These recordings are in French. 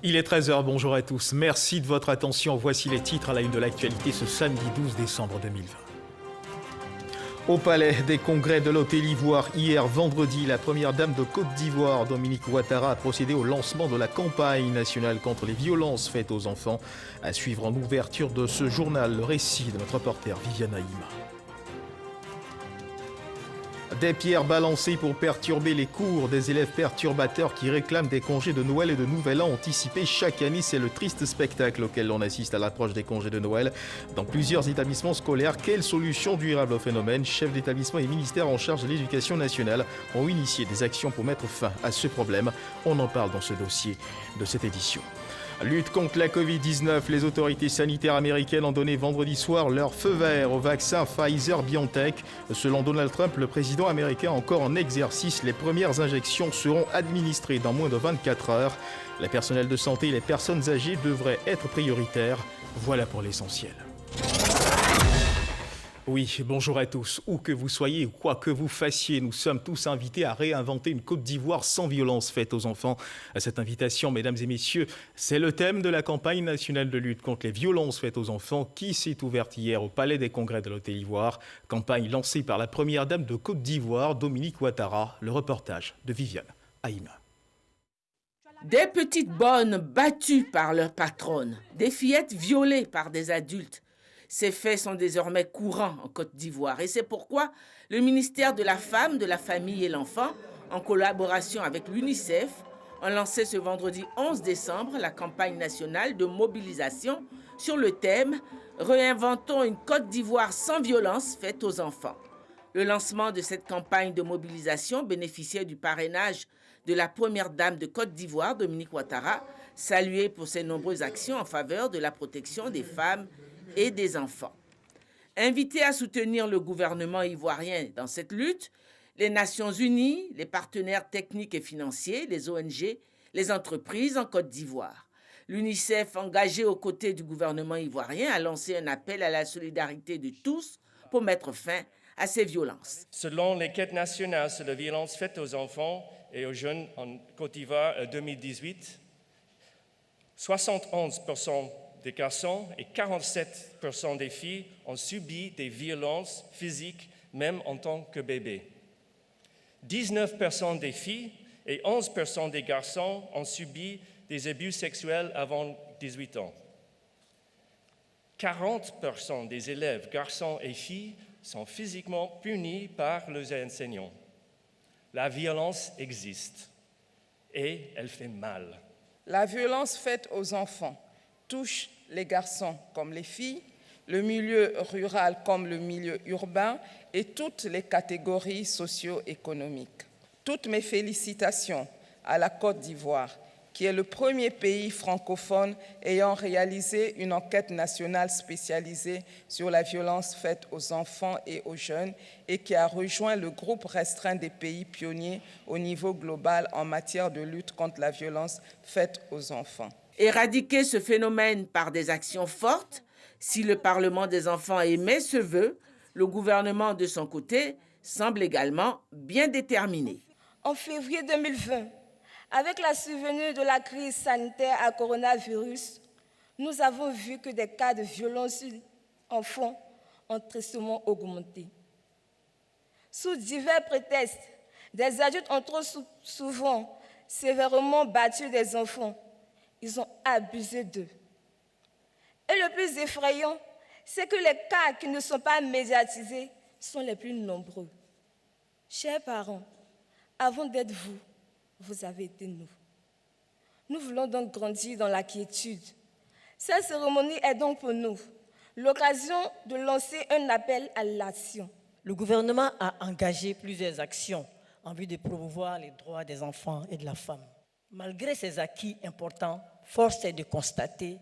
Il est 13h, bonjour à tous. Merci de votre attention. Voici les titres à la une de l'actualité ce samedi 12 décembre 2020. Au Palais des Congrès de l'Hôtel Ivoire, hier vendredi, la première dame de Côte d'Ivoire, Dominique Ouattara, a procédé au lancement de la campagne nationale contre les violences faites aux enfants. À suivre en ouverture de ce journal, le récit de notre reporter Viviane Haïma. Des pierres balancées pour perturber les cours, des élèves perturbateurs qui réclament des congés de Noël et de Nouvel An anticipés chaque année. C'est le triste spectacle auquel l'on assiste à l'approche des congés de Noël. Dans plusieurs établissements scolaires, quelle solution durable au phénomène? Chefs d'établissement et ministères en charge de l'éducation nationale ont initié des actions pour mettre fin à ce problème. On en parle dans ce dossier de cette édition. Lutte contre la Covid-19, les autorités sanitaires américaines ont donné vendredi soir leur feu vert au vaccin Pfizer-BioNTech. Selon Donald Trump, le président américain encore en exercice, les premières injections seront administrées dans moins de 24 heures. Les personnels de santé et les personnes âgées devraient être prioritaires. Voilà pour l'essentiel. Oui, bonjour à tous. Où que vous soyez ou quoi que vous fassiez, nous sommes tous invités à réinventer une Côte d'Ivoire sans violence faite aux enfants. Cette invitation, mesdames et messieurs, c'est le thème de la campagne nationale de lutte contre les violences faites aux enfants qui s'est ouverte hier au Palais des Congrès de l'Hôtel Ivoire. Campagne lancée par la première dame de Côte d'Ivoire, Dominique Ouattara. Le reportage de Viviane Haïma. Des petites bonnes battues par leur patronne, des fillettes violées par des adultes. Ces faits sont désormais courants en Côte d'Ivoire et c'est pourquoi le ministère de la Femme, de la Famille et l'Enfant, en collaboration avec l'UNICEF, a lancé ce vendredi 11 décembre la campagne nationale de mobilisation sur le thème « Réinventons une Côte d'Ivoire sans violence faite aux enfants ». Le lancement de cette campagne de mobilisation bénéficiait du parrainage de la première dame de Côte d'Ivoire, Dominique Ouattara, saluée pour ses nombreuses actions en faveur de la protection des femmes et des enfants. Invités à soutenir le gouvernement ivoirien dans cette lutte, les Nations Unies, les partenaires techniques et financiers, les ONG, les entreprises en Côte d'Ivoire. L'UNICEF, engagé aux côtés du gouvernement ivoirien, a lancé un appel à la solidarité de tous pour mettre fin à ces violences. Selon l'enquête nationale sur les violences faites aux enfants et aux jeunes en Côte d'Ivoire 2018, 71% des garçons et 47% des filles ont subi des violences physiques, même en tant que bébés. 19% des filles et 11% des garçons ont subi des abus sexuels avant 18 ans. 40% des élèves, garçons et filles, sont physiquement punis par leurs enseignants. La violence existe et elle fait mal. La violence faite aux enfants touche les garçons comme les filles, le milieu rural comme le milieu urbain et toutes les catégories socio-économiques. Toutes mes félicitations à la Côte d'Ivoire, qui est le premier pays francophone ayant réalisé une enquête nationale spécialisée sur la violence faite aux enfants et aux jeunes et qui a rejoint le groupe restreint des pays pionniers au niveau global en matière de lutte contre la violence faite aux enfants. Éradiquer ce phénomène par des actions fortes, si le Parlement des enfants émet ce vœu, le gouvernement de son côté semble également bien déterminé. En février 2020, avec la survenue de la crise sanitaire à coronavirus, nous avons vu que des cas de violence sur enfants ont tristement augmenté. Sous divers prétextes, des adultes ont trop souvent sévèrement battu des enfants. Ils ont abusé d'eux. Et le plus effrayant, c'est que les cas qui ne sont pas médiatisés sont les plus nombreux. Chers parents, avant d'être vous, vous avez été nous. Nous voulons donc grandir dans la quiétude. Cette cérémonie est donc pour nous l'occasion de lancer un appel à l'action. Le gouvernement a engagé plusieurs actions en vue de promouvoir les droits des enfants et de la femme. Malgré ces acquis importants, force est de constater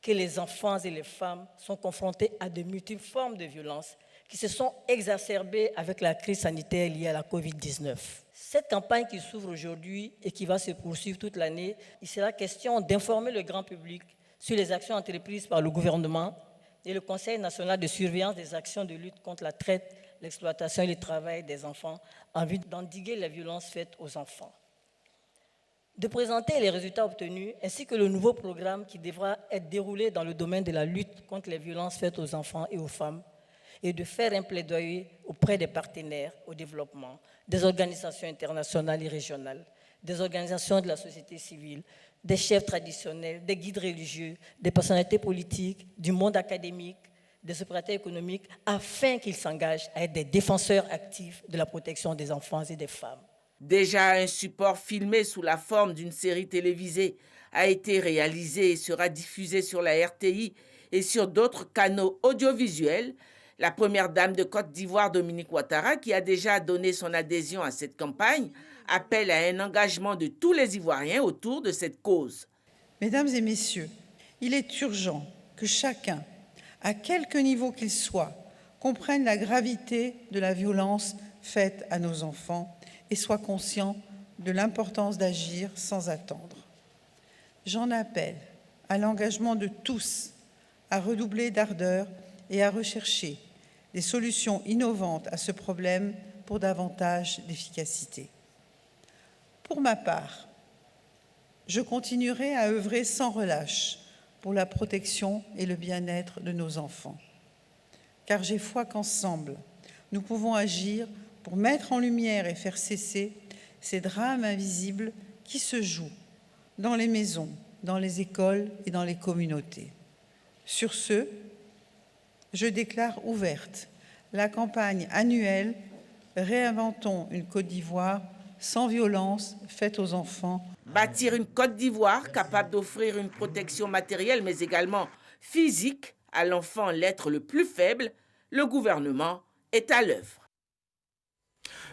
que les enfants et les femmes sont confrontés à de multiples formes de violences qui se sont exacerbées avec la crise sanitaire liée à la Covid-19. Cette campagne qui s'ouvre aujourd'hui et qui va se poursuivre toute l'année, il sera question d'informer le grand public sur les actions entreprises par le gouvernement et le Conseil national de surveillance des actions de lutte contre la traite, l'exploitation et le travail des enfants en vue d'endiguer les violences faites aux enfants. de présenter les résultats obtenus ainsi que le nouveau programme qui devra être déroulé dans le domaine de la lutte contre les violences faites aux enfants et aux femmes et de faire un plaidoyer auprès des partenaires au développement, des organisations internationales et régionales, des organisations de la société civile, des chefs traditionnels, des guides religieux, des personnalités politiques, du monde académique, des opérateurs économiques, afin qu'ils s'engagent à être des défenseurs actifs de la protection des enfants et des femmes. Déjà, un support filmé sous la forme d'une série télévisée a été réalisé et sera diffusé sur la RTI et sur d'autres canaux audiovisuels. La première dame de Côte d'Ivoire, Dominique Ouattara, qui a déjà donné son adhésion à cette campagne, appelle à un engagement de tous les Ivoiriens autour de cette cause. Mesdames et messieurs, il est urgent que chacun, à quelque niveau qu'il soit, comprenne la gravité de la violence faite à nos enfants et soit conscient de l'importance d'agir sans attendre. J'en appelle à l'engagement de tous à redoubler d'ardeur et à rechercher des solutions innovantes à ce problème pour davantage d'efficacité. Pour ma part, je continuerai à œuvrer sans relâche pour la protection et le bien-être de nos enfants, car j'ai foi qu'ensemble, nous pouvons agir pour mettre en lumière et faire cesser ces drames invisibles qui se jouent dans les maisons, dans les écoles et dans les communautés. Sur ce, je déclare ouverte la campagne annuelle « Réinventons une Côte d'Ivoire sans violence faite aux enfants ». Bâtir une Côte d'Ivoire capable d'offrir une protection matérielle mais également physique à l'enfant, l'être le plus faible, le gouvernement est à l'œuvre.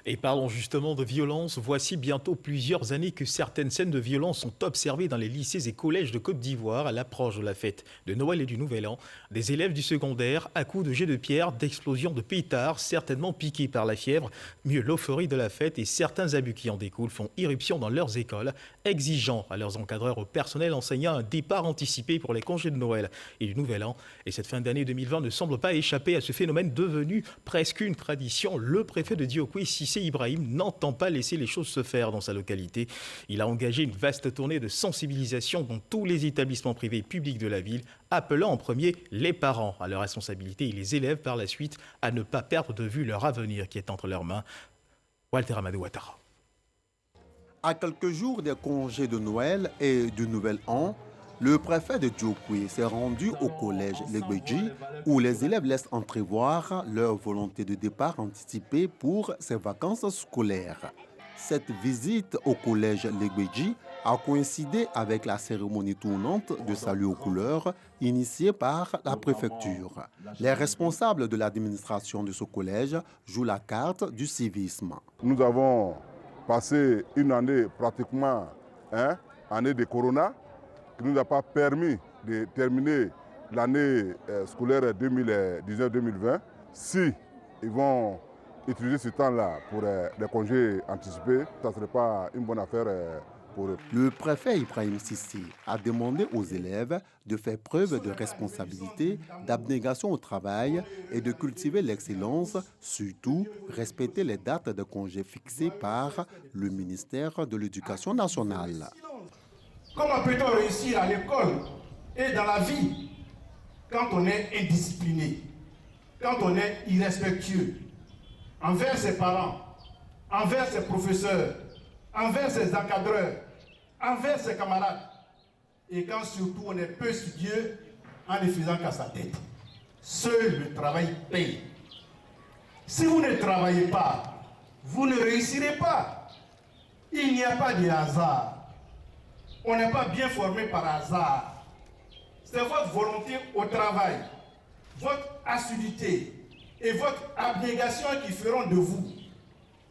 Et parlons justement de violence. Voici bientôt plusieurs années que certaines scènes de violence sont observées dans les lycées et collèges de Côte d'Ivoire à l'approche de la fête de Noël et du Nouvel An. Des élèves du secondaire à coups de jets de pierre, d'explosions de pétards, certainement piqués par la fièvre, mieux l'euphorie de la fête et certains abus qui en découlent font irruption dans leurs écoles, exigeant à leurs encadreurs, au personnel enseignant un départ anticipé pour les congés de Noël et du Nouvel An. Et cette fin d'année 2020 ne semble pas échapper à ce phénomène devenu presque une tradition. Le préfet de Diokoué, Cissé Ibrahim, n'entend pas laisser les choses se faire dans sa localité. Il a engagé une vaste tournée de sensibilisation dans tous les établissements privés et publics de la ville, appelant en premier les parents à leur responsabilité et les élèves par la suite à ne pas perdre de vue leur avenir qui est entre leurs mains. Walter Amadou Ouattara. À quelques jours des congés de Noël et du Nouvel An, le préfet de Diokoué s'est rendu au collège Legbeji où les élèves laissent entrevoir leur volonté de départ anticipée pour ces vacances scolaires. Cette visite au collège Legbeji a coïncidé avec la cérémonie tournante de salut aux couleurs initiée par la préfecture. Les responsables de l'administration de ce collège jouent la carte du civisme. Nous avons passé une année pratiquement, année de corona, qui ne nous a pas permis de terminer l'année scolaire 2019-2020. Si ils vont utiliser ce temps-là pour les congés anticipés, ça ne serait pas une bonne affaire pour eux. Le préfet Ibrahim Cissé a demandé aux élèves de faire preuve de responsabilité, d'abnégation au travail et de cultiver l'excellence, surtout respecter les dates de congés fixées par le ministère de l'Éducation nationale. Comment peut-on réussir à l'école et dans la vie quand on est indiscipliné, quand on est irrespectueux envers ses parents, envers ses professeurs, envers ses encadreurs, envers ses camarades, et quand surtout on est peu studieux en ne faisant qu'à sa tête. Seul le travail paye. Si vous ne travaillez pas, vous ne réussirez pas. Il n'y a pas de hasard. On n'est pas bien formé par hasard. C'est votre volonté au travail, votre assiduité et votre abnégation qui feront de vous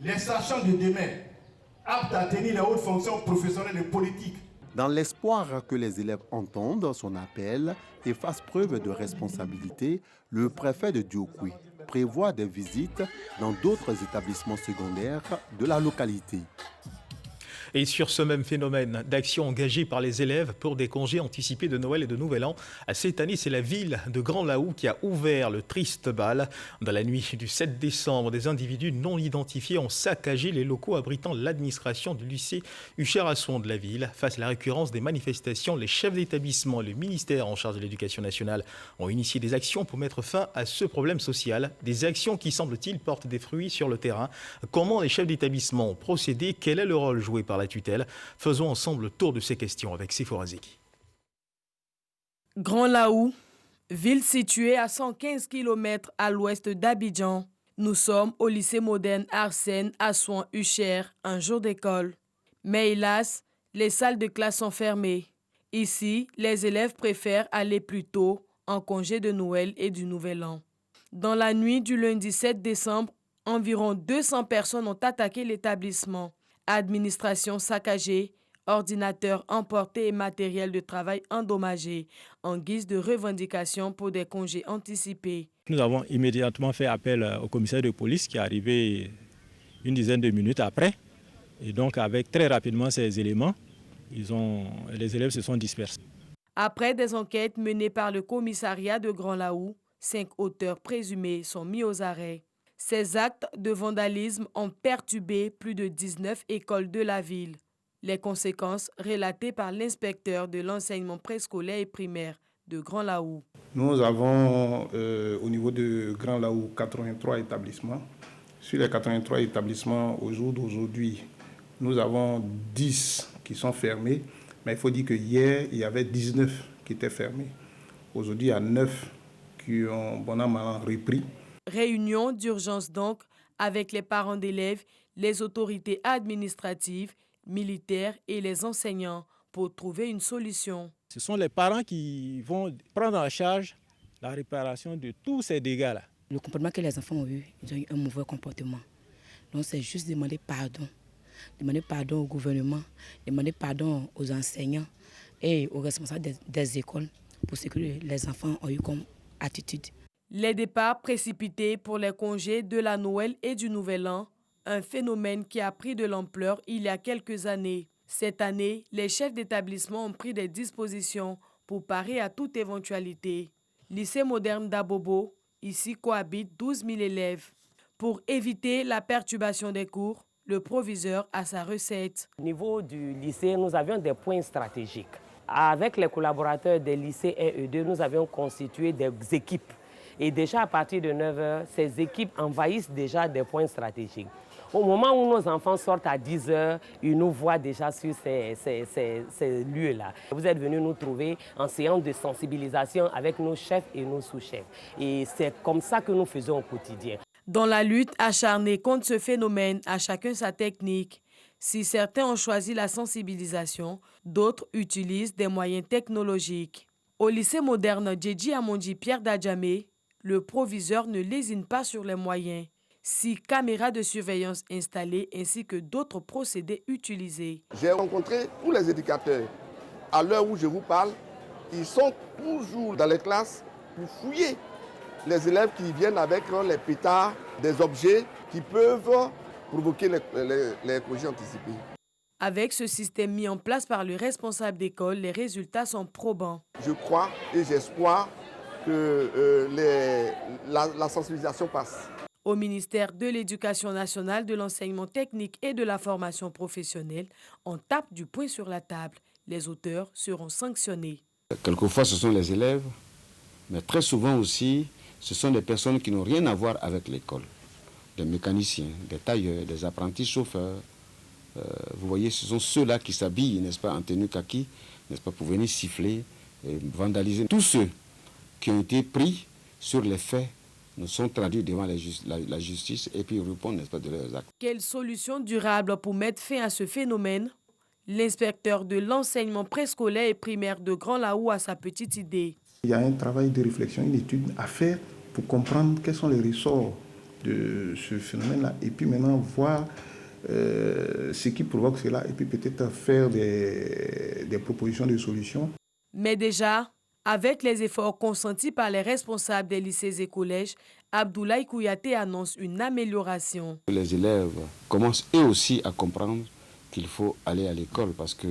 les sachants de demain, aptes à tenir les hautes fonctions professionnelles et politiques. Dans l'espoir que les élèves entendent son appel et fassent preuve de responsabilité, le préfet de Diokoué prévoit des visites dans d'autres établissements secondaires de la localité. Et sur ce même phénomène d'action engagée par les élèves pour des congés anticipés de Noël et de Nouvel An, cette année, c'est la ville de Grand-Laou qui a ouvert le triste bal. Dans la nuit du 7 décembre, des individus non identifiés ont saccagé les locaux abritant l'administration du lycée Huchard-Assouan de la ville. Face à la récurrence des manifestations, les chefs d'établissement et le ministère en charge de l'éducation nationale ont initié des actions pour mettre fin à ce problème social. Des actions qui, semble-t-il, portent des fruits sur le terrain. Comment les chefs d'établissement ont procédé? Quel est le rôle joué par la tutelle? Faisons ensemble le tour de ces questions avec Sephora Zeki. Grand-Laou, ville située à 115 km à l'ouest d'Abidjan. Nous sommes au lycée moderne Arsène Assouan Huchard, un jour d'école. Mais hélas, les salles de classe sont fermées. Ici, les élèves préfèrent aller plus tôt en congé de Noël et du Nouvel An. Dans la nuit du lundi 7 décembre, environ 200 personnes ont attaqué l'établissement. Administration saccagée, ordinateurs emportés et matériel de travail endommagé en guise de revendication pour des congés anticipés. Nous avons immédiatement fait appel au commissaire de police qui est arrivé une dizaine de minutes après. Et donc avec très rapidement ces éléments, les élèves se sont dispersés. Après des enquêtes menées par le commissariat de Grand-Laou, 5 auteurs présumés sont mis aux arrêts. Ces actes de vandalisme ont perturbé plus de 19 écoles de la ville. Les conséquences relatées par l'inspecteur de l'enseignement préscolaire et primaire de Grand-Laou. Nous avons au niveau de Grand-Laou 83 établissements. Sur les 83 établissements, au jour d'aujourd'hui, nous avons 10 qui sont fermés. Mais il faut dire que hier, il y avait 19 qui étaient fermés. Aujourd'hui, il y a 9 qui ont bon an, mal an repris. Réunion d'urgence donc avec les parents d'élèves, les autorités administratives, militaires et les enseignants pour trouver une solution. Ce sont les parents qui vont prendre en charge la réparation de tous ces dégâts-là. Le comportement que les enfants ont eu, ils ont eu un mauvais comportement. Donc c'est juste demander pardon. Demander pardon au gouvernement, demander pardon aux enseignants et aux responsables des écoles pour ce que les enfants ont eu comme attitude. Les départs précipités pour les congés de la Noël et du Nouvel An, un phénomène qui a pris de l'ampleur il y a quelques années. Cette année, les chefs d'établissement ont pris des dispositions pour parer à toute éventualité. Lycée moderne d'Abobo, ici cohabitent 12 000 élèves. Pour éviter la perturbation des cours, le proviseur a sa recette. Au niveau du lycée, nous avions des points stratégiques. Avec les collaborateurs des lycées 1 et 2, nous avions constitué des équipes. Et déjà à partir de 9 h, ces équipes envahissent déjà des points stratégiques. Au moment où nos enfants sortent à 10 h, ils nous voient déjà sur ces lieux-là. Vous êtes venus nous trouver en séance de sensibilisation avec nos chefs et nos sous-chefs. Et c'est comme ça que nous faisons au quotidien. Dans la lutte acharnée contre ce phénomène, à chacun sa technique. Si certains ont choisi la sensibilisation, d'autres utilisent des moyens technologiques. Au lycée moderne Djedji Amondi Pierre Dadjamé, le proviseur ne lésine pas sur les moyens. 6 caméras de surveillance installées ainsi que d'autres procédés utilisés. J'ai rencontré tous les éducateurs. À l'heure où je vous parle, ils sont toujours dans les classes pour fouiller les élèves qui viennent avec les pétards, des objets qui peuvent provoquer les congés anticipés. Avec ce système mis en place par le responsable d'école, les résultats sont probants. Je crois et j'espère que la sensibilisation passe. Au ministère de l'Éducation nationale, de l'enseignement technique et de la formation professionnelle, on tape du poing sur la table. Les auteurs seront sanctionnés. Quelquefois, ce sont les élèves, mais très souvent aussi, ce sont des personnes qui n'ont rien à voir avec l'école. Des mécaniciens, des tailleurs, des apprentis chauffeurs. Vous voyez, ce sont ceux-là qui s'habillent, n'est-ce pas, en tenue kaki, n'est-ce pas, pour venir siffler, et vandaliser. Tous ceux qui ont été pris sur les faits nous sont traduits devant la justice et puis répondent, n'est-ce pas, de leurs actes. Quelle solution durable pour mettre fin à ce phénomène? L'inspecteur de l'enseignement préscolaire et primaire de Grand-Laou a sa petite idée. Il y a un travail de réflexion, une étude à faire pour comprendre quels sont les ressorts de ce phénomène-là et puis maintenant voir ce qui provoque cela et puis peut-être faire des propositions de solutions. Mais déjà, avec les efforts consentis par les responsables des lycées et collèges, Abdoulaye Kouyaté annonce une amélioration. Les élèves commencent eux aussi à comprendre qu'il faut aller à l'école parce que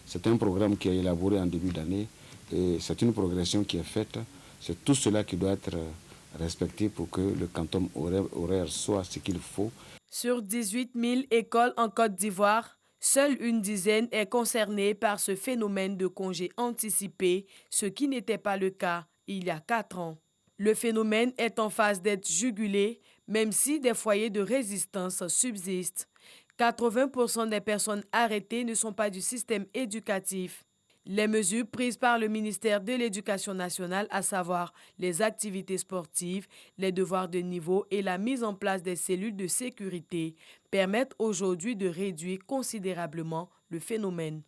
c'est un programme qui est élaboré en début d'année et c'est une progression qui est faite. C'est tout cela qui doit être respecté pour que le quantum horaire soit ce qu'il faut. Sur 18 000 écoles en Côte d'Ivoire, seule une dizaine est concernée par ce phénomène de congé anticipé, ce qui n'était pas le cas il y a 4 ans. Le phénomène est en phase d'être jugulé, même si des foyers de résistance subsistent. 80% des personnes arrêtées ne sont pas du système éducatif. Les mesures prises par le ministère de l'Éducation nationale, à savoir les activités sportives, les devoirs de niveau et la mise en place des cellules de sécurité, permettent aujourd'hui de réduire considérablement le phénomène.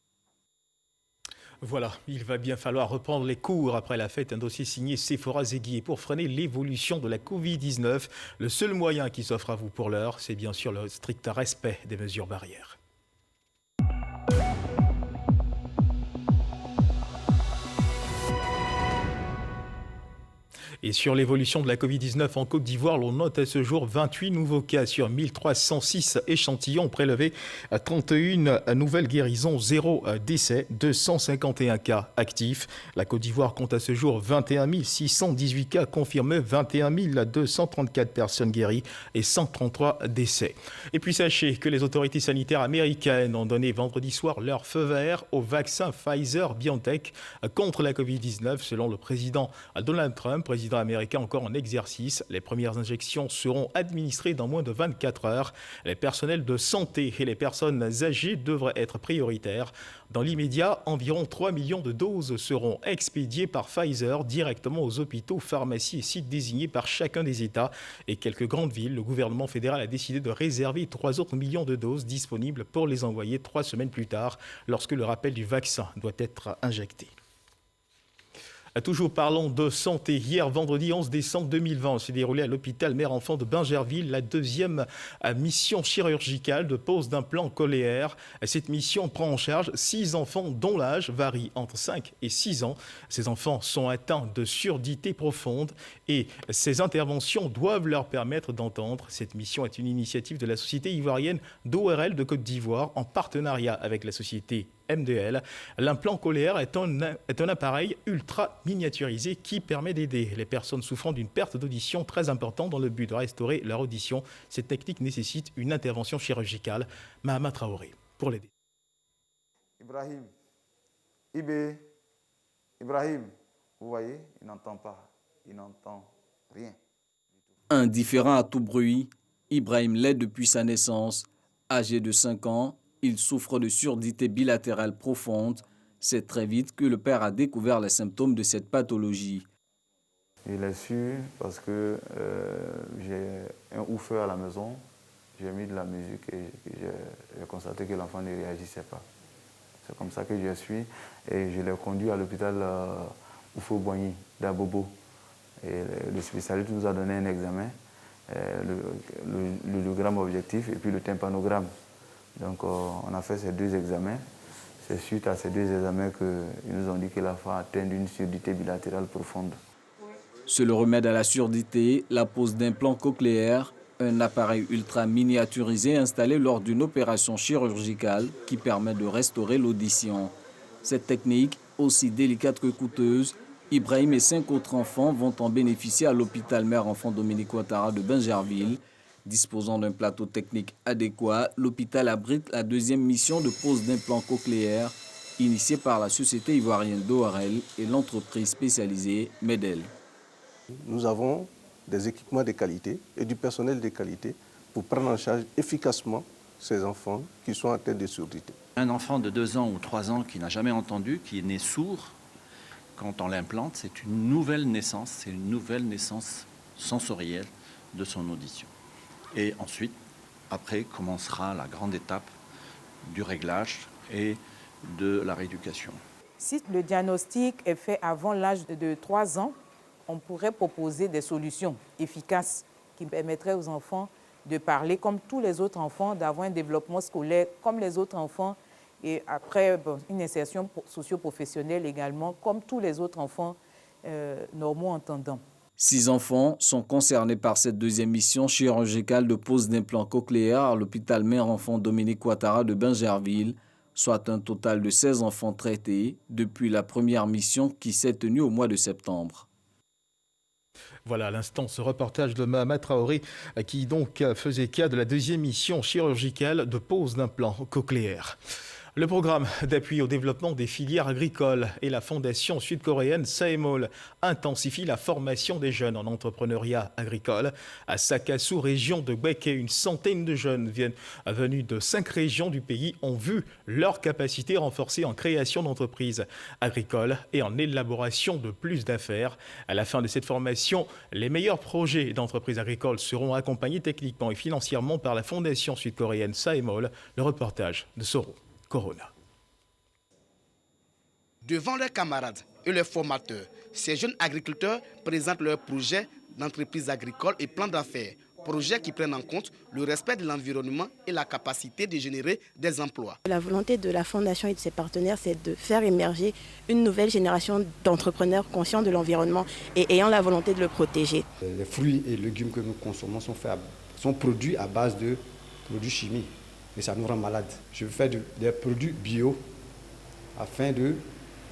Voilà, il va bien falloir reprendre les cours après la fête. Un dossier signé Sephora Zegui. Et pour freiner l'évolution de la Covid-19, le seul moyen qui s'offre à vous pour l'heure, c'est bien sûr le strict respect des mesures barrières. Et sur l'évolution de la Covid-19 en Côte d'Ivoire, l'on note à ce jour 28 nouveaux cas sur 1306 échantillons prélevés, 31 nouvelles guérisons, 0 décès, 251 cas actifs. La Côte d'Ivoire compte à ce jour 21 618 cas confirmés, 21 234 personnes guéries et 133 décès. Et puis sachez que les autorités sanitaires américaines ont donné vendredi soir leur feu vert au vaccin Pfizer-BioNTech contre la Covid-19, selon le président Donald Trump, président américain encore en exercice. Les premières injections seront administrées dans moins de 24 heures. Les personnels de santé et les personnes âgées devraient être prioritaires. Dans l'immédiat, environ 3 millions de doses seront expédiées par Pfizer directement aux hôpitaux, pharmacies et sites désignés par chacun des États et quelques grandes villes. Le gouvernement fédéral a décidé de réserver 3 autres millions de doses disponibles pour les envoyer 3 semaines plus tard, lorsque le rappel du vaccin doit être injecté. Toujours parlons de santé. Hier, vendredi 11 décembre 2020, s'est déroulée à l'hôpital mère-enfant de Bingerville la deuxième mission chirurgicale de pose d'implants cochléaires. Cette mission prend en charge 6 enfants dont l'âge varie entre 5 et 6 ans. Ces enfants sont atteints de surdité profonde et ces interventions doivent leur permettre d'entendre. Cette mission est une initiative de la société ivoirienne d'ORL de Côte d'Ivoire en partenariat avec la société MDL. L'implant cochléaire est un appareil ultra miniaturisé qui permet d'aider les personnes souffrant d'une perte d'audition très importante dans le but de restaurer leur audition. Cette technique nécessite une intervention chirurgicale. Mahama Traoré pour l'aider. Ibrahim, Ibrahim, vous voyez, il n'entend pas, il n'entend rien. Indifférent à tout bruit, Ibrahim l'est depuis sa naissance. Âgé de 5 ans, il souffre de surdité bilatérale profonde. C'est très vite que le père a découvert les symptômes de cette pathologie. Je l'ai su parce que j'ai un woofer à la maison. J'ai mis de la musique et j'ai constaté que l'enfant ne réagissait pas. C'est comme ça que je suis et je l'ai conduit à l'hôpital Oufo-Boigny d'Abobo. Et le spécialiste nous a donné un examen, le gramme objectif et puis le tympanogramme. Donc on a fait ces 2 examens. C'est suite à ces 2 examens qu'ils nous ont dit que l'enfant atteint d'une surdité bilatérale profonde. C'est le remède à la surdité, la pose d'implants cochléaires, un appareil ultra miniaturisé installé lors d'une opération chirurgicale qui permet de restaurer l'audition. Cette technique, aussi délicate que coûteuse, Ibrahim et 5 autres enfants vont en bénéficier à l'hôpital mère-enfant Dominique Ouattara de Bingerville. Disposant d'un plateau technique adéquat, l'hôpital abrite la 2e mission de pose d'implants cochléaires initiée par la société ivoirienne d'ORL et l'entreprise spécialisée MEDEL. Nous avons des équipements de qualité et du personnel de qualité pour prendre en charge efficacement ces enfants qui sont atteints de surdité. Un enfant de 2 ans ou 3 ans qui n'a jamais entendu, qui est né sourd, quand on l'implante, c'est une nouvelle naissance sensorielle de son audition. Et ensuite, après, commencera la grande étape du réglage et de la rééducation. Si le diagnostic est fait avant l'âge de 3 ans, on pourrait proposer des solutions efficaces qui permettraient aux enfants de parler comme tous les autres enfants, d'avoir un développement scolaire comme les autres enfants et après une insertion socio-professionnelle également comme tous les autres enfants normaux entendants. 6 enfants sont concernés par cette deuxième mission chirurgicale de pose d'implants cochléaires à l'hôpital mère-enfant Dominique Ouattara de Bingerville, soit un total de 16 enfants traités depuis la première mission qui s'est tenue au mois de septembre. Voilà à l'instant ce reportage de Mahama Traoré qui donc faisait cas de la deuxième mission chirurgicale de pose d'implants cochléaires. Le programme d'appui au développement des filières agricoles et la fondation sud-coréenne Saemol intensifie la formation des jeunes en entrepreneuriat agricole. À Sakasu, région de Gweke, une centaine de jeunes venus de 5 régions du pays ont vu leur capacité renforcée en création d'entreprises agricoles et en élaboration de plus d'affaires. À la fin de cette formation, les meilleurs projets d'entreprises agricoles seront accompagnés techniquement et financièrement par la fondation sud-coréenne Saemol. Le reportage de Soro Corona. Devant leurs camarades et leurs formateurs, ces jeunes agriculteurs présentent leurs projets d'entreprise agricole et plans d'affaires, projets qui prennent en compte le respect de l'environnement et la capacité de générer des emplois. La volonté de la Fondation et de ses partenaires, c'est de faire émerger une nouvelle génération d'entrepreneurs conscients de l'environnement et ayant la volonté de le protéger. Les fruits et légumes que nous consommons sont produits à base de produits chimiques. Et ça nous rend malades. Je veux faire des produits bio afin de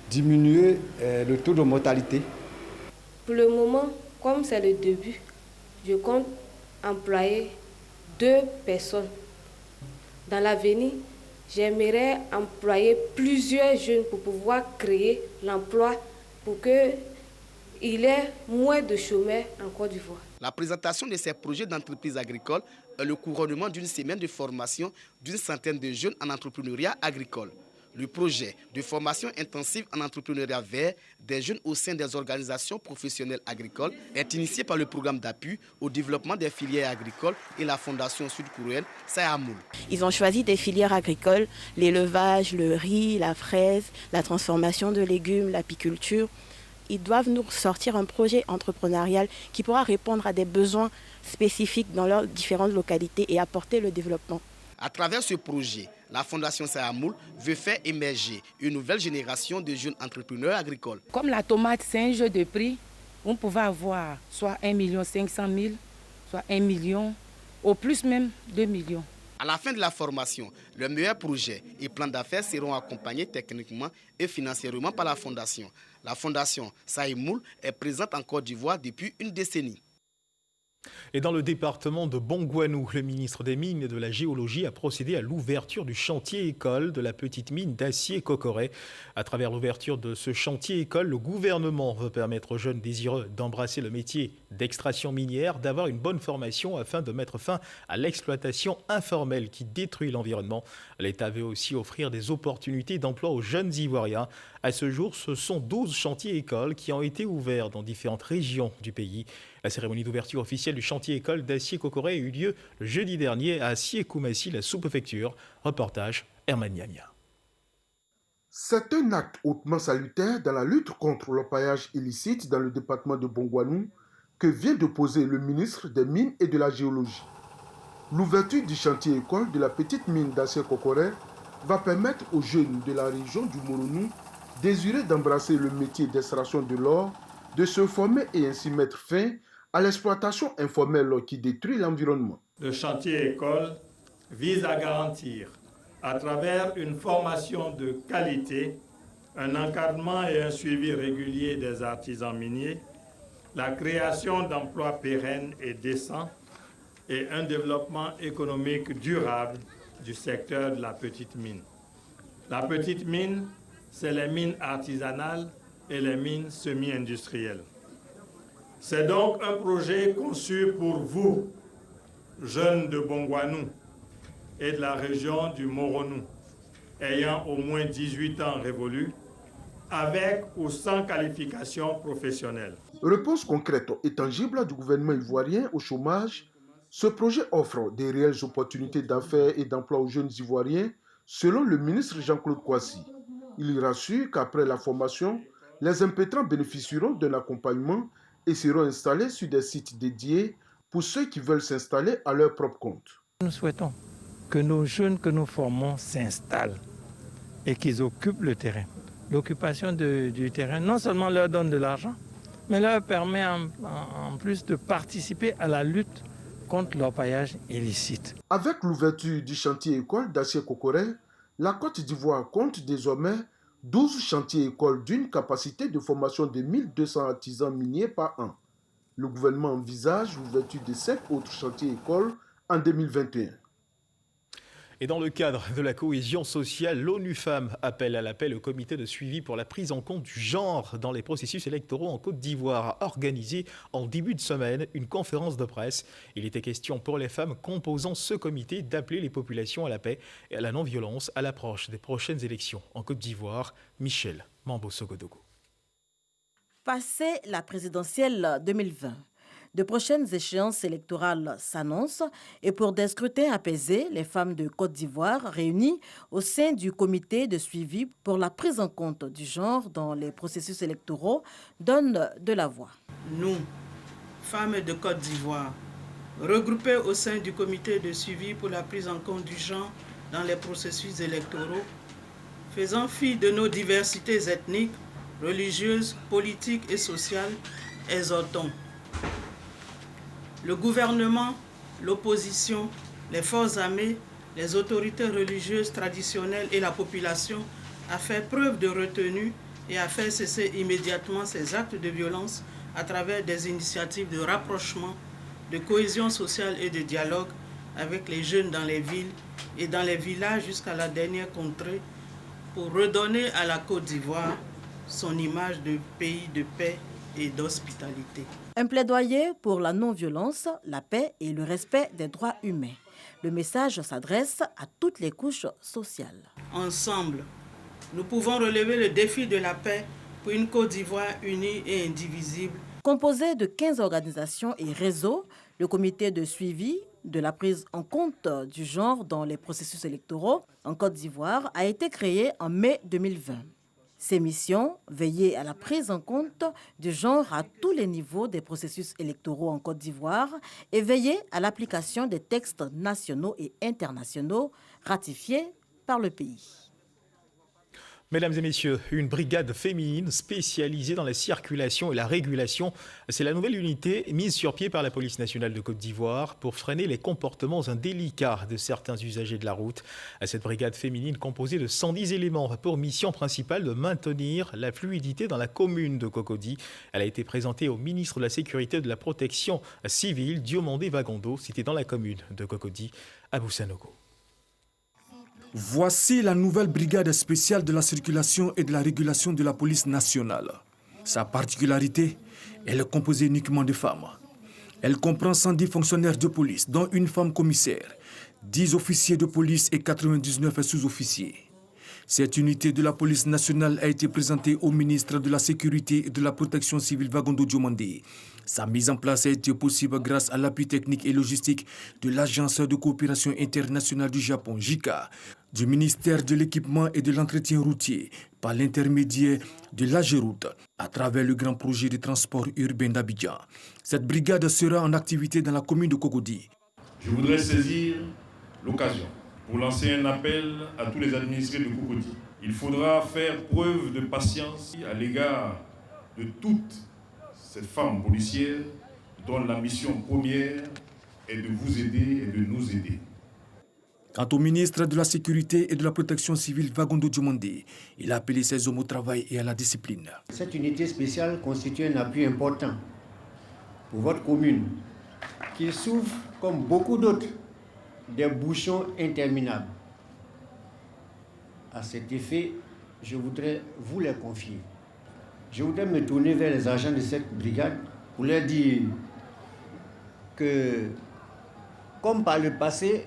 diminuer le taux de mortalité. Pour le moment, comme c'est le début, je compte employer 2 personnes. Dans l'avenir, j'aimerais employer plusieurs jeunes pour pouvoir créer l'emploi pour qu'il y ait moins de chômeurs en Côte d'Ivoire. La présentation de ces projets d'entreprise agricole est le couronnement d'une semaine de formation d'une centaine de jeunes en entrepreneuriat agricole. Le projet de formation intensive en entrepreneuriat vert des jeunes au sein des organisations professionnelles agricoles est initié par le programme d'appui au développement des filières agricoles et la fondation sud-coréenne Saemol. Ils ont choisi des filières agricoles, l'élevage, le riz, la fraise, la transformation de légumes, l'apiculture. Ils doivent nous sortir un projet entrepreneurial qui pourra répondre à des besoins spécifiques dans leurs différentes localités et apporter le développement. À travers ce projet, la Fondation Saemol veut faire émerger une nouvelle génération de jeunes entrepreneurs agricoles. Comme la tomate, c'est un jeu de prix, on pouvait avoir soit 1 500 000, soit 1 million, au plus même 2 millions. À la fin de la formation, le meilleur projet et plans d'affaires seront accompagnés techniquement et financièrement par la Fondation. La Fondation Saemol est présente en Côte d'Ivoire depuis une décennie. Et dans le département de Bongouanou, le ministre des Mines et de la Géologie a procédé à l'ouverture du chantier-école de la petite mine d'acier Kokoré. À travers l'ouverture de ce chantier-école, le gouvernement veut permettre aux jeunes désireux d'embrasser le métier d'extraction minière, d'avoir une bonne formation afin de mettre fin à l'exploitation informelle qui détruit l'environnement. L'État veut aussi offrir des opportunités d'emploi aux jeunes Ivoiriens. À ce jour, ce sont 12 chantiers-écoles qui ont été ouverts dans différentes régions du pays. La cérémonie d'ouverture officielle du chantier-école d'acier Kokoré a eu lieu le jeudi dernier à Sié-Koumassi, la sous-préfecture. Reportage Herman Niania. C'est un acte hautement salutaire dans la lutte contre le paillage illicite dans le département de Bongouanou que vient de poser le ministre des Mines et de la Géologie. L'ouverture du chantier-école de la petite mine d'acier Kokoré va permettre aux jeunes de la région du Moronou désireux d'embrasser le métier d'extraction de l'or, de se former et ainsi mettre fin à l'exploitation informelle qui détruit l'environnement. Le chantier-école vise à garantir, à travers une formation de qualité, un encadrement et un suivi régulier des artisans miniers, la création d'emplois pérennes et décents et un développement économique durable du secteur de la petite mine. La petite mine, c'est les mines artisanales et les mines semi-industrielles. C'est donc un projet conçu pour vous, jeunes de Bongouanou et de la région du Moronou, ayant au moins 18 ans révolus, avec ou sans qualification professionnelle. Réponse concrète et tangible du gouvernement ivoirien au chômage, ce projet offre des réelles opportunités d'affaires et d'emploi aux jeunes Ivoiriens, selon le ministre Jean-Claude Kouassi. Il rassure qu'après la formation, les impétrants bénéficieront d'un accompagnement et seront installés sur des sites dédiés pour ceux qui veulent s'installer à leur propre compte. Nous souhaitons que nos jeunes que nous formons s'installent et qu'ils occupent le terrain. L'occupation du terrain non seulement leur donne de l'argent, mais leur permet en plus de participer à la lutte contre l'orpaillage illicite. Avec l'ouverture du chantier école d'Achié-Kokoré, la Côte d'Ivoire compte désormais 12 chantiers écoles d'une capacité de formation de 1200 artisans miniers par an. Le gouvernement envisage l'ouverture de 5 autres chantiers écoles en 2021. Et dans le cadre de la cohésion sociale, l'ONU Femmes appelle à la paix le comité de suivi pour la prise en compte du genre dans les processus électoraux en Côte d'Ivoire a organisé en début de semaine une conférence de presse. Il était question pour les femmes composant ce comité d'appeler les populations à la paix et à la non-violence à l'approche des prochaines élections en Côte d'Ivoire. Michel Mambo-Sogodogo. Passé la présidentielle 2020, de prochaines échéances électorales s'annoncent et pour des scrutins apaisés, les femmes de Côte d'Ivoire réunies au sein du comité de suivi pour la prise en compte du genre dans les processus électoraux donnent de la voix. Nous, femmes de Côte d'Ivoire, regroupées au sein du comité de suivi pour la prise en compte du genre dans les processus électoraux, faisant fi de nos diversités ethniques, religieuses, politiques et sociales, exhortons le gouvernement, l'opposition, les forces armées, les autorités religieuses traditionnelles et la population à faire preuve de retenue et à faire cesser immédiatement ces actes de violence à travers des initiatives de rapprochement, de cohésion sociale et de dialogue avec les jeunes dans les villes et dans les villages jusqu'à la dernière contrée pour redonner à la Côte d'Ivoire son image de pays de paix et d'hospitalité. Un plaidoyer pour la non-violence, la paix et le respect des droits humains. Le message s'adresse à toutes les couches sociales. Ensemble, nous pouvons relever le défi de la paix pour une Côte d'Ivoire unie et indivisible. Composé de 15 organisations et réseaux, le comité de suivi de la prise en compte du genre dans les processus électoraux en Côte d'Ivoire a été créé en mai 2020. Ses missions, veiller à la prise en compte du genre à tous les niveaux des processus électoraux en Côte d'Ivoire et veiller à l'application des textes nationaux et internationaux ratifiés par le pays. Mesdames et messieurs, une brigade féminine spécialisée dans la circulation et la régulation, c'est la nouvelle unité mise sur pied par la police nationale de Côte d'Ivoire pour freiner les comportements indélicats de certains usagers de la route. Cette brigade féminine composée de 110 éléments a pour mission principale de maintenir la fluidité dans la commune de Cocody. Elle a été présentée au ministre de la Sécurité et de la Protection civile, Diomandé Vagondo, cité dans la commune de Cocody, à Boussanogo. Voici la nouvelle brigade spéciale de la circulation et de la régulation de la police nationale. Sa particularité, elle est composée uniquement de femmes. Elle comprend 110 fonctionnaires de police, dont une femme commissaire, 10 officiers de police et 99 sous-officiers. Cette unité de la police nationale a été présentée au ministre de la Sécurité et de la Protection civile Vagondo Diomandé. Sa mise en place a été possible grâce à l'appui technique et logistique de l'Agence de coopération internationale du Japon, JICA, du ministère de l'équipement et de l'entretien routier, par l'intermédiaire de l'AGEROUTE, à travers le grand projet de transport urbain d'Abidjan. Cette brigade sera en activité dans la commune de Cocody. Je voudrais saisir l'occasion pour lancer un appel à tous les administrés de Cocody. Il faudra faire preuve de patience à l'égard de toutes ces femmes policières dont la mission première est de vous aider et de nous aider. Quant au ministre de la Sécurité et de la Protection civile Vagondo Diomandé, il a appelé ses hommes au travail et à la discipline. Cette unité spéciale constitue un appui important pour votre commune qui souffre, comme beaucoup d'autres, des bouchons interminables. À cet effet, je voudrais vous les confier. Je voudrais me tourner vers les agents de cette brigade pour leur dire que, comme par le passé,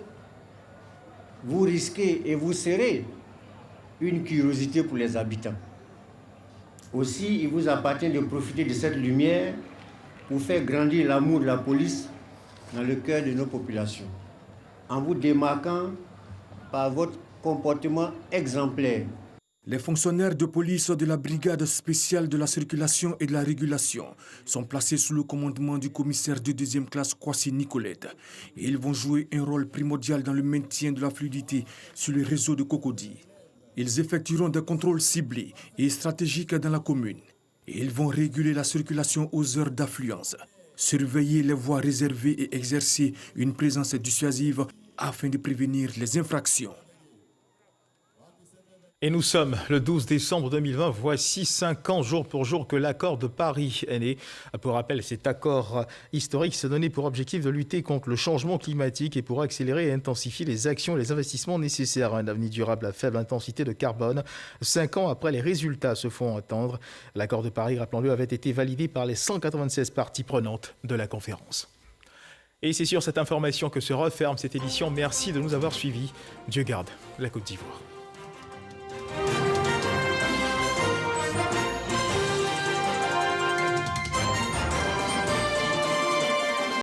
vous risquez et vous serez une curiosité pour les habitants. Aussi, il vous appartient de profiter de cette lumière pour faire grandir l'amour de la police dans le cœur de nos populations, en vous démarquant par votre comportement exemplaire. Les fonctionnaires de police de la brigade spéciale de la circulation et de la régulation sont placés sous le commandement du commissaire de deuxième classe Kwasi Nicolette. Et ils vont jouer un rôle primordial dans le maintien de la fluidité sur le réseau de Cocody. Ils effectueront des contrôles ciblés et stratégiques dans la commune. Ils vont réguler la circulation aux heures d'affluence, surveiller les voies réservées et exercer une présence dissuasive afin de prévenir les infractions. Et nous sommes le 12 décembre 2020, voici 5 ans jour pour jour que l'accord de Paris est né. Pour rappel, cet accord historique s'est donné pour objectif de lutter contre le changement climatique et pour accélérer et intensifier les actions et les investissements nécessaires à un avenir durable à faible intensité de carbone. 5 ans après, les résultats se font entendre. L'accord de Paris, rappelons-le, avait été validé par les 196 parties prenantes de la conférence. Et c'est sur cette information que se referme cette édition. Merci de nous avoir suivis. Dieu garde la Côte d'Ivoire.